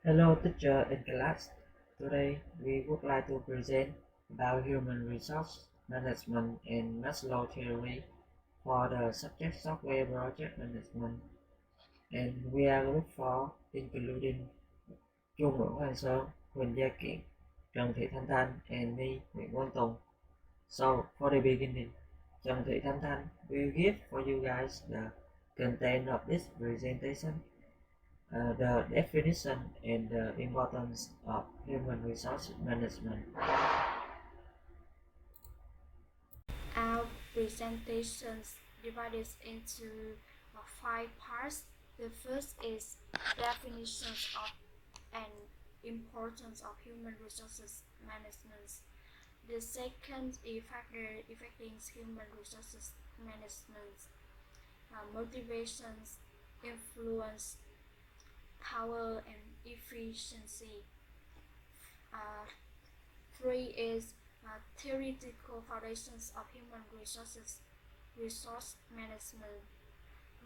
Hello teacher and class. Today we would like to present about human resource management and Maslow theory for the subject software project management. And we are look for including Trung Nguyễn Hoàng Sơn, Huỳnh Gia Kiện, Trần Thị Thanh Thanh and me, Nguyễn Quang Tùng. So for the beginning, Trần Thị Thanh Thanh will give for you guys the content of this presentation, the definition and the importance of human resource management. Our presentations divided into five parts. The first is definitions of and importance of human resources management. The second is factor affecting human resources management, motivations, influence, power, and efficiency. Three is theoretical foundations of human resource management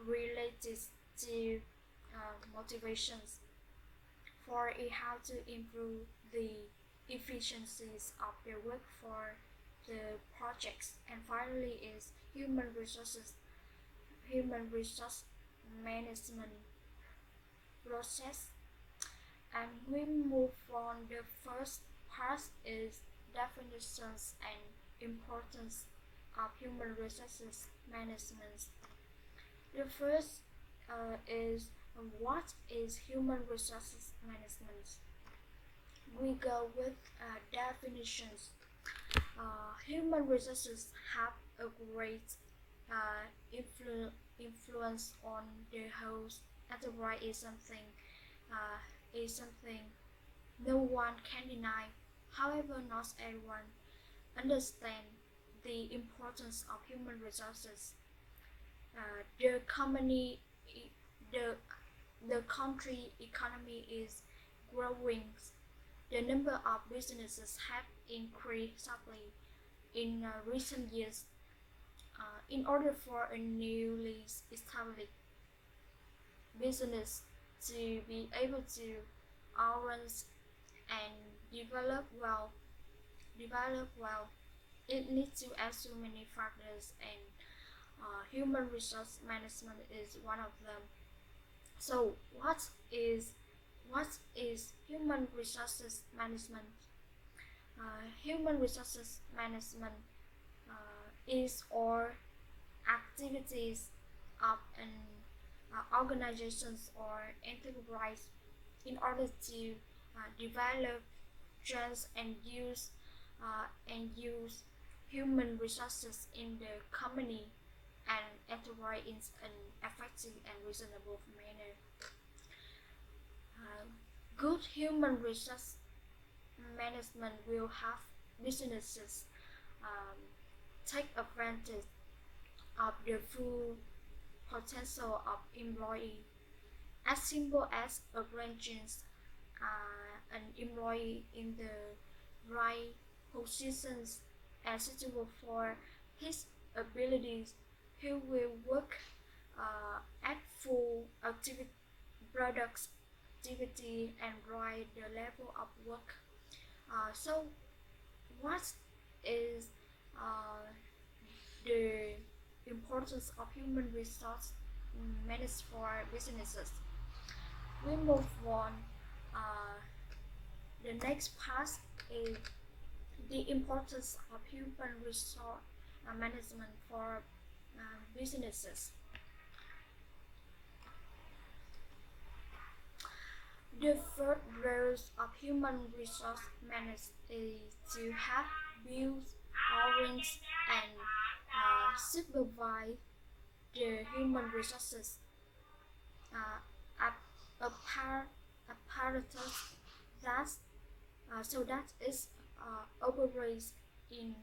related to motivations. Four is how to improve the efficiencies of the work for the projects. And finally is human resource management process. And we move on. The first part is definitions and importance of human resources management. The first is what is human resources management? We go with definitions. Human resources have a great influence on the whole enterprise. Is something no one can deny. However, not everyone understands the importance of human resources. The company, the country economy is growing. The number of businesses have increased sharply in recent years. In order for a newly established business to be able to orange and develop well, it needs to answer many factors, and human resource management is one of them. So what is human resources management? Human resources management is or activities of an organizations or enterprise in order to develop, trust, and use human resources in the company and enterprise in an effective and reasonable manner. Good human resource management will have businesses take advantage of the full potential of employee, as simple as arranging an employee in the right positions and suitable for his abilities, who will work at full productivity and rise the level of work. So what is the importance of human resource managed for businesses? We move on. The next part is the importance of human resource management for businesses. The third role of human resource management is to have, build, arrange, and supervise the human resources apparatus that so that is operates in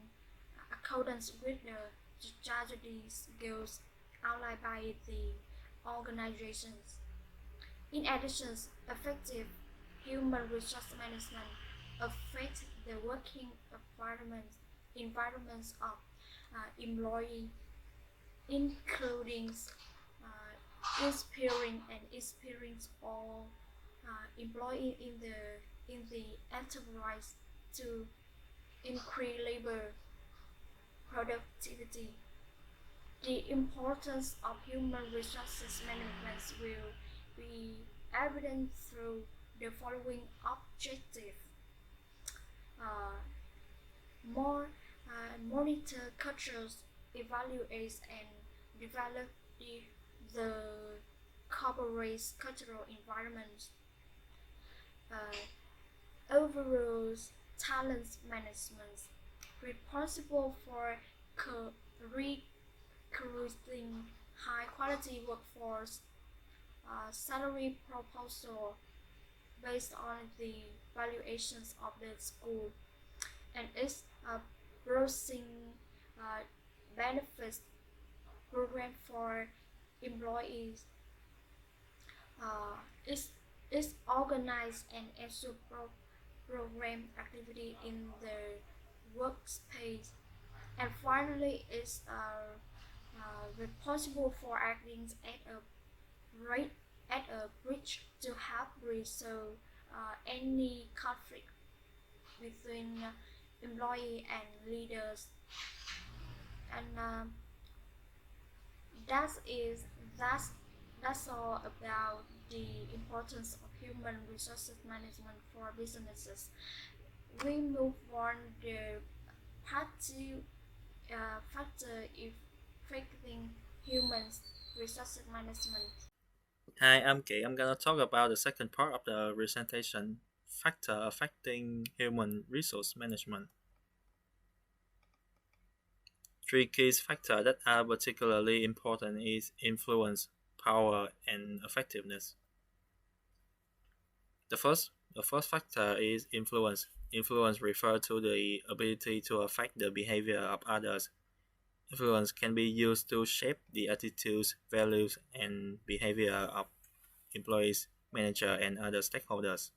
accordance with the strategies goals outlined by the organizations. In addition, effective human resource management affects the working environments of employee, including inspiring and experience all employee in the enterprise to increase labor productivity. The importance of human resources management will be evident through the following objectives: uh, more monitor cultures, evaluate and develop the corporate cultural environment, overall talent management, responsible for recruiting high quality workforce, salary proposal based on the valuations of the school, and its browsing benefits program for employees. Is organized and also program activity in the workspace, and finally is responsible for acting right at a bridge to help resolve any conflict between employee and leaders. And that is that's that's all about the importance of human resources management for businesses. We move on the part two, factor affecting human resources management. Hi, I'm Kay. I'm gonna talk about the second part of the presentation, factor affecting human resource management. Three key factors that are particularly important is influence, power, and effectiveness. The first factor is influence. Influence refers to the ability to affect the behavior of others. Influence can be used to shape the attitudes, values, and behavior of employees, managers, and other stakeholders.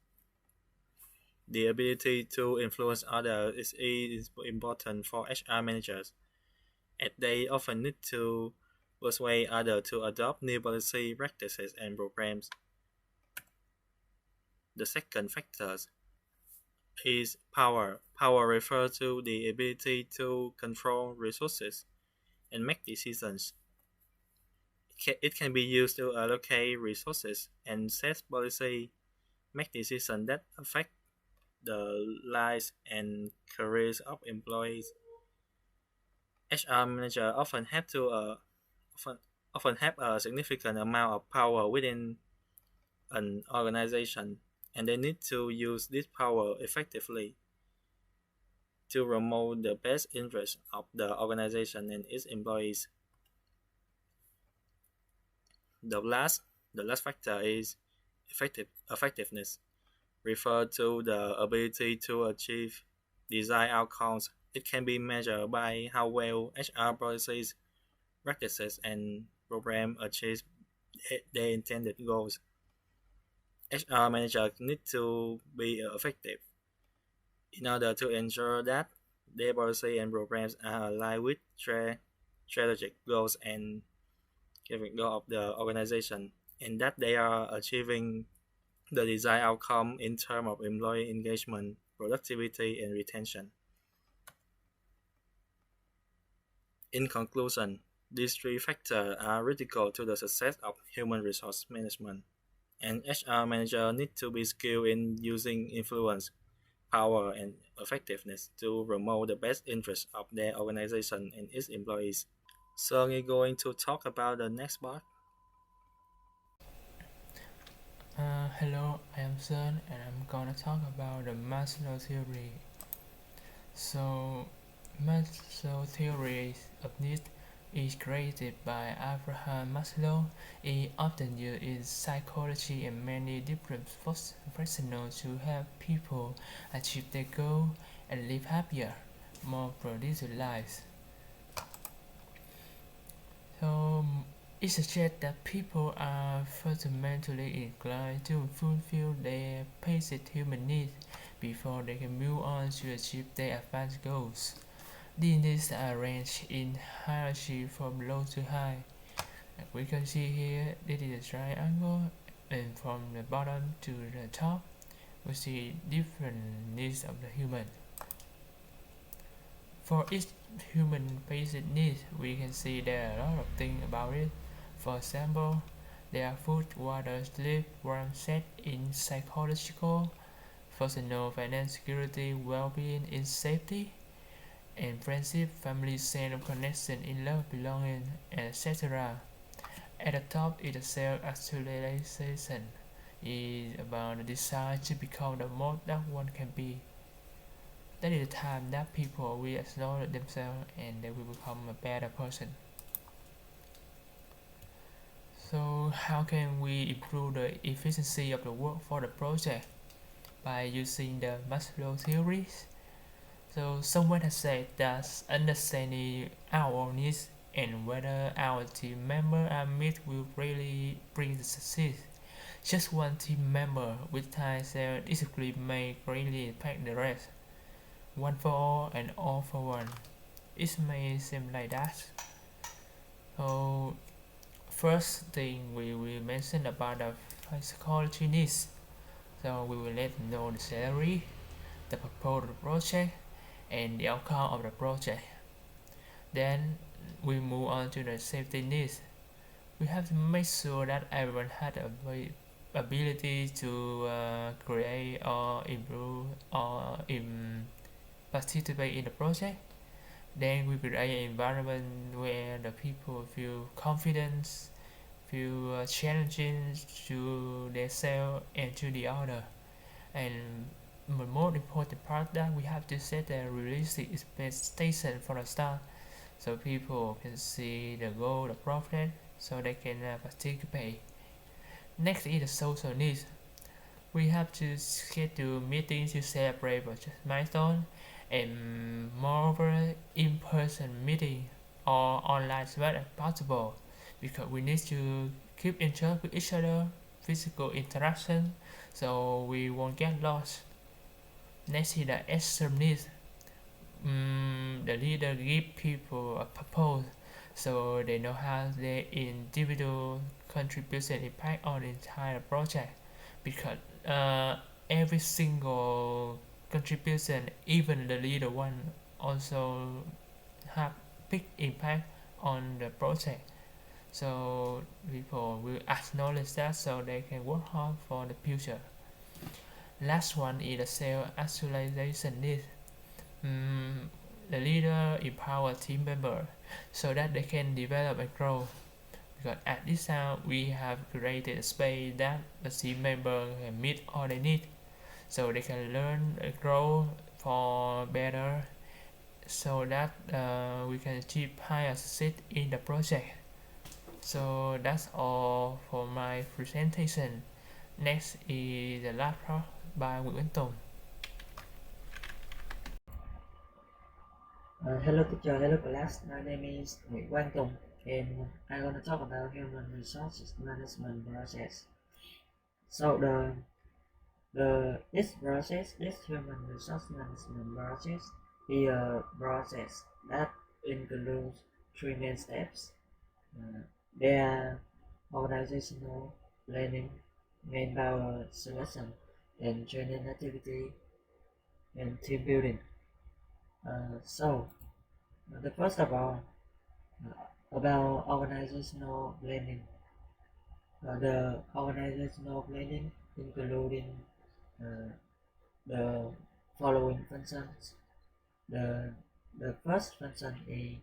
The ability to influence others is important for HR managers, as they often need to persuade others to adopt new policy practices and programs. The second factor is power. Power refers to the ability to control resources and make decisions. It can be used to allocate resources and set policy, make decisions that affect the lives and careers of employees. HR managers often often have a significant amount of power within an organization, and they need to use this power effectively to promote the best interests of the organization and its employees. The last the last factor is effectiveness, refer to the ability to achieve desired outcomes. It can be measured by how well HR policies, practices, and programs achieve their intended goals. HR managers need to be effective in order to ensure that their policy and programs are aligned with strategic goals and giving goal of the organization, and that they are achieving the desired outcome in terms of employee engagement, productivity, and retention. In conclusion, these three factors are critical to the success of human resource management. An HR manager needs to be skilled in using influence, power, and effectiveness to promote the best interests of their organization and its employees. So we're going to talk about the next part. Hello, I am Sun and I'm gonna talk about the Maslow theory. So, Maslow theory of needs is created by Abraham Maslow. It often used in psychology and many different professionals to help people achieve their goal and live happier, more productive lives. So, it suggests that people are fundamentally inclined to fulfill their basic human needs before they can move on to achieve their advanced goals. These needs are arranged in hierarchy from low to high. Like we can see here, this is a triangle, and from the bottom to the top, we see different needs of the human. For each human basic need, we can see there are a lot of things about it. For example, there are food, water, sleep, warmth, set in psychological, personal, finance, security, well-being, in safety, and friendship, family, sense of connection, in love, belonging, etc. At the top is the self-actualization. Is about the desire to become the most that one can be. That is the time that people will acknowledge themselves and they will become a better person. So how can we improve the efficiency of the work for the project? By using the Maslow theories. So someone has said that understanding our needs and whether our team members are met will really bring the success. Just one team member with high self-discipline may greatly impact the rest. One for all and all for one. It may seem like that. So first thing we will mention about the psychology needs. So we will let know the salary, the purpose of the project, and the outcome of the project. Then we move on to the safety needs. We have to make sure that everyone has the ability to create or improve or participate in the project. Then we create an environment where the people feel confidence, feel challenging to themselves and to the other. And the most important part that we have to set a realistic expectation for the start, so people can see the goal, the profit, so they can participate. Next is the social needs. We have to schedule meetings to celebrate milestone, and moreover in-person meeting or online as well as possible, because we need to keep in touch with each other, physical interaction, so we won't get lost. Next is the extreme needs. The leader give people a purpose, so they know how their individual contribution impact on the entire project, because every single contribution, even the leader one, also have big impact on the project. So people will acknowledge that so they can work hard for the future. Last one is the self-actualization need. The leader empower team member so that they can develop and grow. Because at this time we have created a space that the team member can meet all they need, so they can learn and grow for better, so that we can achieve higher success in the project. So that's all for my presentation. Next is the last part by Nguyễn Tùng. Hello teacher, hello class. My name is Nguyễn Quang Tùng, and I'm gonna talk about human resources management process. So this human resource management process is a process that includes three main steps. They are organizational planning, manpower selection, and training activity, and team building. The first of all, about organizational planning. The organizational planning including the following functions. The first function is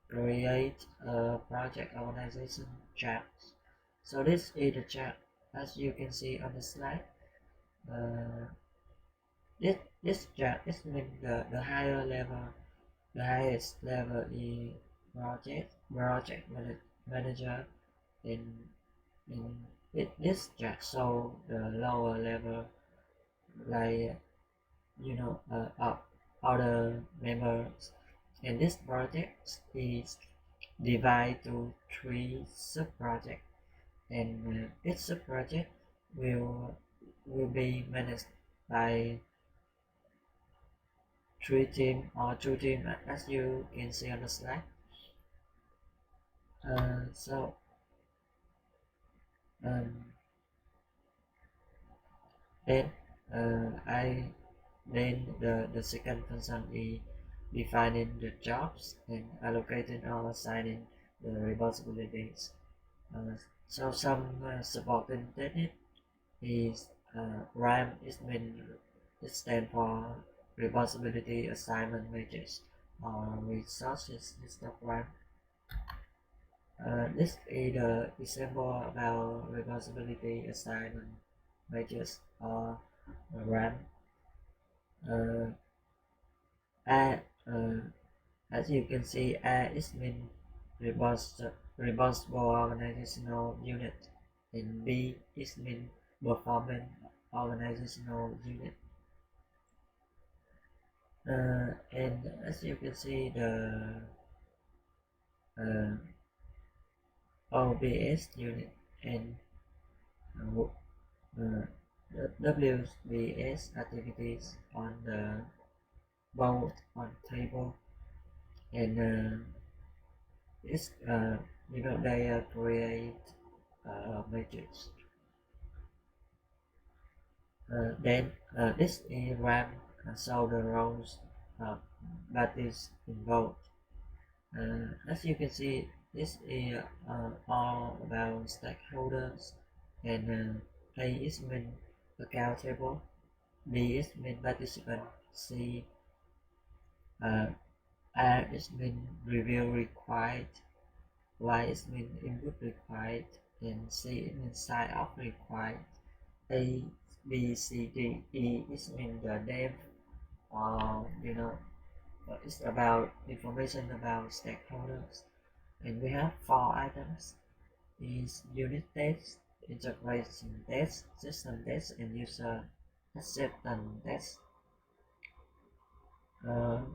create a project organization chart. So this is the chart as you can see on the slide. This chart is mean the higher level, the highest level is project manager. In this chart show the lower level, like of other members. And this project is divided to three sub-projects, and each sub-project will be managed by three team or two team, as you can see on the slide. So Then the second function is defining the jobs and allocating or assigning the responsibilities. Uh, so some supporting technique is RAM is mean it stands for responsibility assignment matrix or resources histogram. This is the example about responsibility assignment matrix or RAM. Uh, A, as you can see, A is mean responsible organizational unit, and B is mean performing organizational unit. And as you can see, the uh, OBS unit and WBS activities on the both on table, and it's they create matrix. Then this is RAM, so the rows that is involved. As you can see, this is all about stakeholders, and A is mean accountable, B is mean participant, C R is mean review required, Y is mean input required, and C is mean sign off required. A, B, C, D, E is mean the name, it's about information about stakeholders. And we have 4 items is unit test, integration test, system test, and user acceptance test.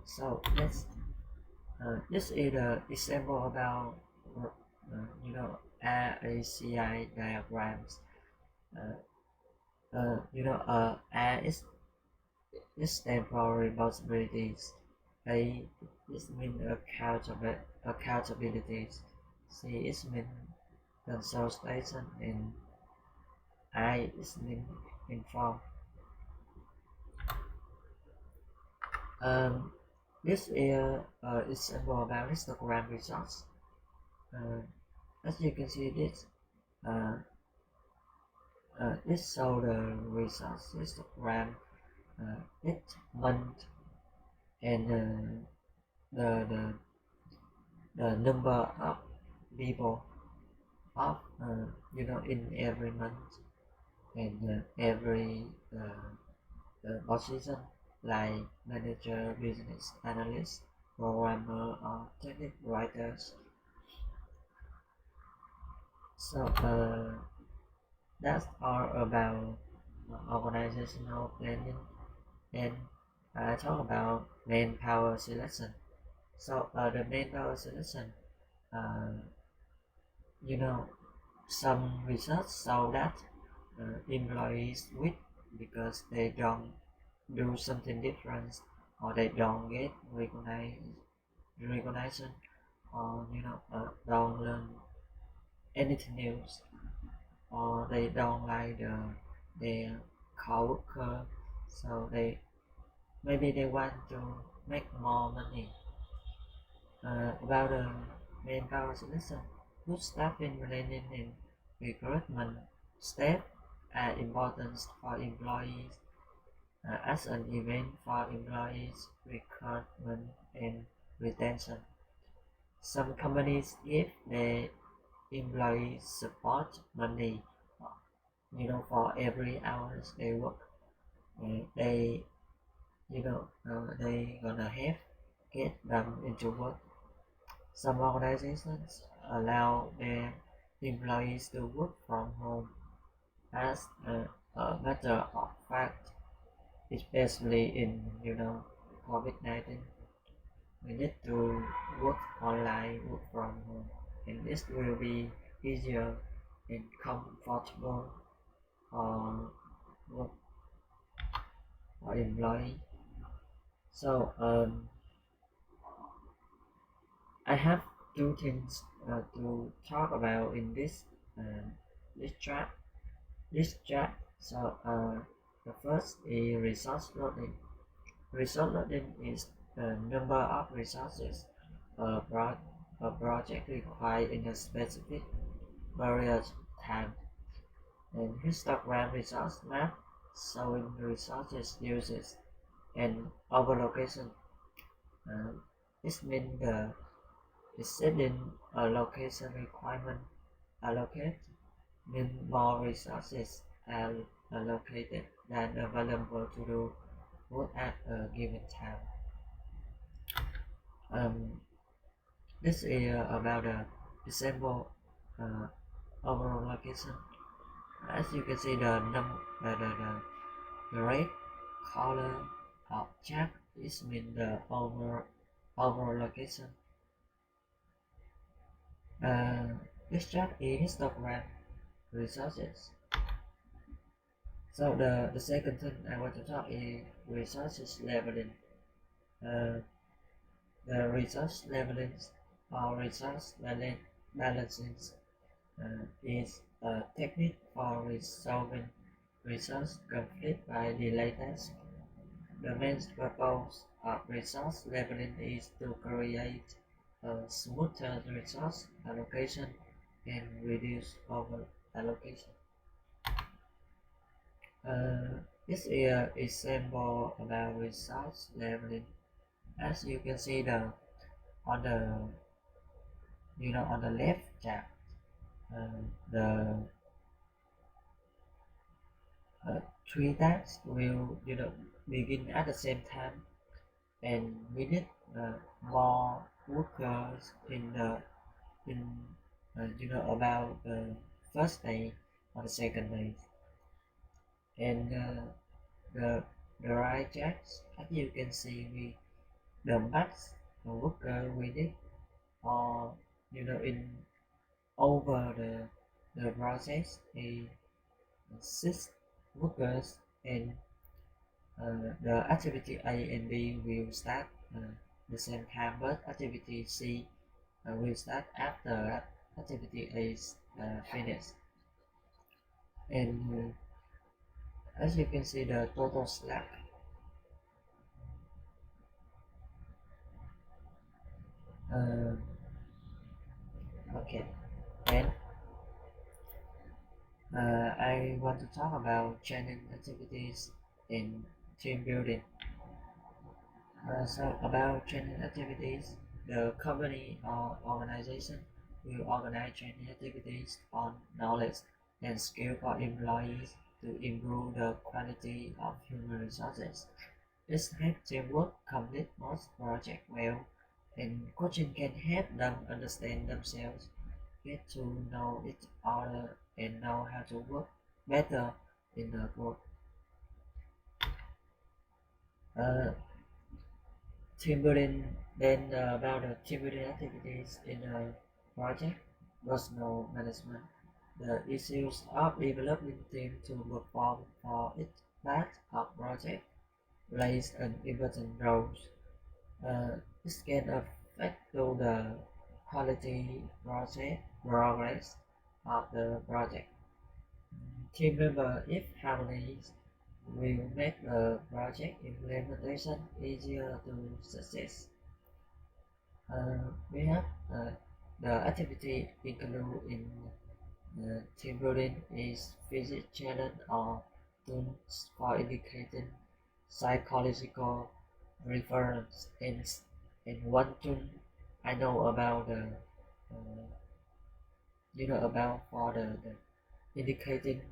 So this is the example about RACI diagrams. A is stand for responsibilities. A is mean accountabilities. C is mean consultation, and I is mean inform. This is example about histogram results. As you can see, uh, this show the results histogram each month, and the, the the number of people of in every month, and every position like manager, business analyst, programmer, or technical writers. So that's all about organizational planning, and I talk about manpower selection. So the manpower selection, uh, you know, some research show that employees quit because they don't do something different, or they don't get recognition, or don't learn anything new, or they don't like their coworker, so maybe they want to make more money. About the manpower selection, good staffing, planning, and recruitment step are important for employees as an event for employees recruitment and retention. Some companies give their employees support money, for every hours they work. They they gonna have get them into work. Some organizations allow their employees to work from home. As a matter of fact, especially in COVID-19, we need to work online, work from home, and this will be easier and comfortable for work or employee. So I have two things to talk about in this chat. So The first is resource loading. Resource loading is the number of resources a, a project requires in a specific period of time. And histogram resource map showing resources uses and overlocation. This means the exceeding allocation requirement allocate means more resources are allocated than available to do work at a given time. This is about the example overall location. As you can see, the red color of chat is mean the overall location. This chart is histogram resources. So the second thing I want to talk is resources leveling. The resource leveling or resource balancing is a technique for resolving resource conflict by delay tasks. The main purpose of resource leveling is to create a smoother resource allocation and reduce over allocation. This is an example about resource leveling. As you can see on the left chart, the three tasks will begin at the same time, and we need more workers in about the first day or the second day, and the right checks, as you can see, the max worker we need or in over the process is 6 workers, and the activity A and B will start the same time, but activity C will start after activity A is finished. And as you can see, the total slack okay. And I want to talk about training activities in team building. So about training activities, the company or organization will organize training activities on knowledge and skill for employees to improve the quality of human resources. This helps teamwork complete most projects well, and coaching can help them understand themselves, get to know each other, and know how to work better in a group. Uh, Team building, then about the team building activities in a project, personal management. The issues of developing team to perform for each part of project plays an important role. This can affect to the quality progress of the project. Team member, if harmonies, will make the project implementation easier to success. We have the activity included in team building is physics challenge or tools for indicating psychological reference, and one tool I know about about for the indicating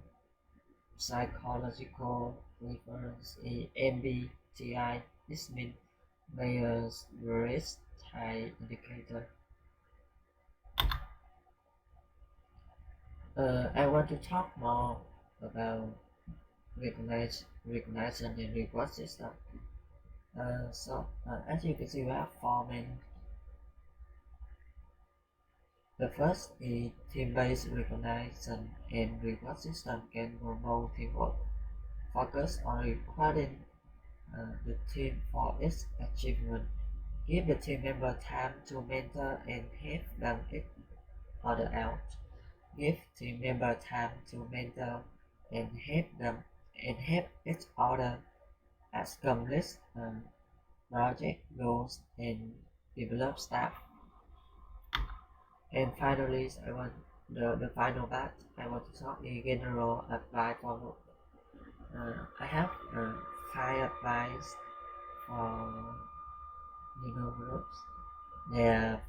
psychological reference is MBTI. This means Myers-Briggs Type Indicator. I want to talk more about recognition and reward system. As you can see, we have four main. The first is team-based recognition and reward system can promote teamwork, focus on rewarding the team for its achievement, give the team member time to mentor and help them each other out, give team member time to mentor and help them and help each other accomplish project goals and develop staff. And finally, I want the final part I want to talk in general advice for work. I have 5 advice for developers. Yeah,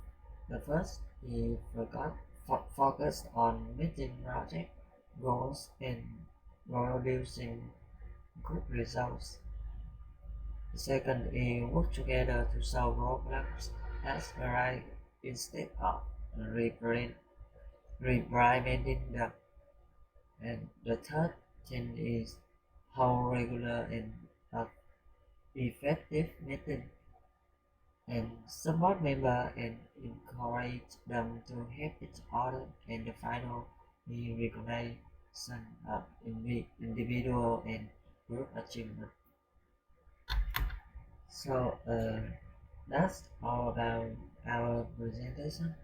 the first is focus on meeting project goals and producing good results. The second is work together to solve problems as arise instead of reprimanding them. And the third thing is how regular and effective meeting and support member and encourage them to help each other. And the final is recognition of individual and group achievement. So that's all about our presentation.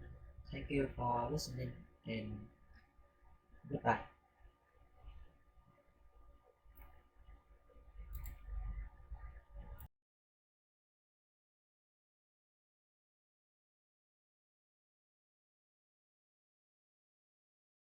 Thank you for listening and